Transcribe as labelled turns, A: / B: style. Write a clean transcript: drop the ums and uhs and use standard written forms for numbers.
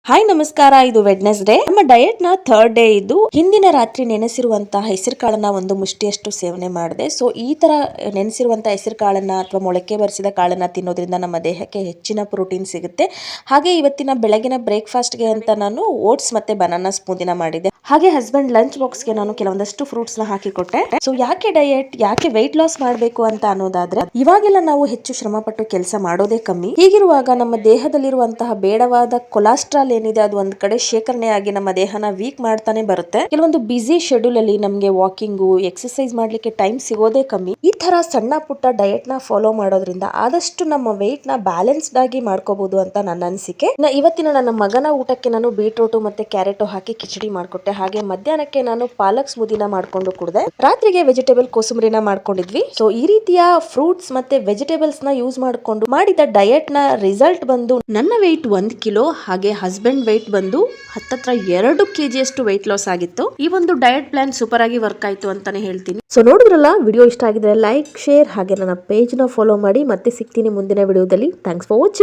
A: Hi ನಮಸ್ಕಾರ. ಇದು Wednesday. ನಮ್ಮ ಡಯಟ್ ನ ಥರ್ಡ್ ಡೇ ಇದ್ದು ಹಿಂದಿನ ರಾತ್ರಿ ನೆನೆಸಿರುವಂತಹ ಹೆಸರು ಕಾಳನ್ನ ಒಂದು ಮುಷ್ಟಿಯಷ್ಟು ಸೇವನೆ ಮಾಡಿದೆ. ಸೊ ಈ ತರ ನೆನೆಸಿರುವಂತಹ ಹೆಸರು ಕಾಳನ್ನ ಅಥವಾ ಮೊಳಕೆ ಬರಿಸಿದ ಕಾಳನ್ನ ತಿನ್ನೋದ್ರಿಂದ ನಮ್ಮ ದೇಹಕ್ಕೆ ಹೆಚ್ಚಿನ ಪ್ರೋಟೀನ್ ಸಿಗುತ್ತೆ. ಹಾಗೆ ಇವತ್ತಿನ ಬೆಳಗಿನ ಬ್ರೇಕ್ಫಾಸ್ಟ್ ಗೆ ಅಂತ ನಾನು ಓಟ್ಸ್ ಮತ್ತೆ ಬನಾನಾ ಸ್ಮೂದಿನ ಮಾಡಿದೆ. ಹಾಗೆ ಹಸ್ಬೆಂಡ್ ಲಂಚ್ ಬಾಕ್ಸ್ ಗೆ ನಾನು ಕೆಲವೊಂದಷ್ಟು ಫ್ರೂಟ್ಸ್ ನ ಹಾಕಿ ಕೊಟ್ಟೆ. ಸೊ ಯಾಕೆ ಡಯಟ್, ಯಾಕೆ ವೆಯ್ಟ್ ಲಾಸ್ ಮಾಡಬೇಕು ಅಂತ ಅನ್ನೋದಾದ್ರೆ, ಇವಾಗೆಲ್ಲ ನಾವು ಹೆಚ್ಚು ಶ್ರಮ ಪಟ್ಟು ಕೆಲಸ ಮಾಡೋದೇ ಕಮ್ಮಿ. ಹೀಗಿರುವಾಗ ನಮ್ಮ ದೇಹದಲ್ಲಿರುವಂತಹ ಬೇಡವಾದ ಕೊಲೆಸ್ಟ್ರಾಲ್ ಏನಿದೆ ಅದು ಒಂದ್ ಕಡೆ ಶೇಖರಣೆ ಆಗಿ ನಮ್ಮ ದೇಹನ ವೀಕ್ ಮಾಡ್ತಾನೆ ಬರುತ್ತೆ. ಕೆಲವೊಂದು ಬಿಸಿ ಶೆಡ್ಯೂಲ್ ಅಲ್ಲಿ ನಮ್ಗೆ ವಾಕಿಂಗು, ಎಕ್ಸರ್ಸೈಸ್ ಮಾಡ್ಲಿಕ್ಕೆ ಟೈಮ್ ಸಿಗೋದೇ ಕಮ್ಮಿ. ಈ ತರ ಸಣ್ಣ ಪುಟ್ಟ ಡಯಟ್ ನ ಫಾಲೋ ಮಾಡೋದ್ರಿಂದ ಆದಷ್ಟು ನಮ್ಮ ವೆಯ್ಟ್ ನ ಬ್ಯಾಲೆನ್ಸ್ಡ್ ಆಗಿ ಮಾಡ್ಕೋಬಹುದು ಅಂತ ನನ್ನ ಅನಿಸಿಕೆ. ಇವತ್ತಿನ ನನ್ನ ಮಗನ ಊಟಕ್ಕೆ ನಾನು ಬೀಟ್ರೂಟ್ ಮತ್ತೆ ಕ್ಯಾರೆಟ್ ಹಾಕಿ ಕಿಚಡಿ ಮಾಡ್ಕೊಟ್ಟೆ. ಹಾಗೆ ಮಧ್ಯಾಹ್ನಕ್ಕೆ ನಾನು ಪಾಲಕ್ ಸ್ಮೂದಿನ ಮಾಡ್ಕೊಂಡು ಕುಡಿದೆ. ರಾತ್ರಿಗೆ ವೆಜಿಟೇಬಲ್ ಕೋಸಂಬರಿನ ಮಾಡ್ಕೊಂಡಿದ್ವಿ. ಸೊ ಈ ರೀತಿಯ ಫ್ರೂಟ್ಸ್ ಮತ್ತೆ ವೆಜಿಟೇಬಲ್ಸ್ ನ ಯೂಸ್ ಮಾಡ್ಕೊಂಡು ಮಾಡಿದ ಡಯಟ್ ನ ರಿಸಲ್ಟ್ ಬಂದು ನನ್ನ ವೆಯ್ಟ್ 1 ಕಿಲೋ, ಹಾಗೆ ಹಸ್ಬೆಂಡ್ ವೆಯ್ಟ್ ಬಂದು ಹತ್ತತ್ರ 2 kg ಅಷ್ಟು ವೆಯ್ಟ್ ಲಾಸ್ ಆಗಿತ್ತು. ಈ ಒಂದು ಡಯಟ್ ಪ್ಲಾನ್ ಸೂಪರ್ ಆಗಿ ವರ್ಕ್ ಆಯ್ತು ಅಂತಾನೆ ಹೇಳ್ತೀನಿ. ಸೊ ನೋಡಿದ್ರಲ್ಲ, ವಿಡಿಯೋ ಇಷ್ಟ ಆಗಿದ್ರೆ ಲೈಕ್, ಶೇರ್ ಹಾಗೆ ನನ್ನ ಪೇಜ್ ನ ಫಾಲೋ ಮಾಡಿ. ಮತ್ತೆ ಸಿಗ್ತೀನಿ ಮುಂದಿನ ವಿಡಿಯೋದಲ್ಲಿ. Thanks for watching.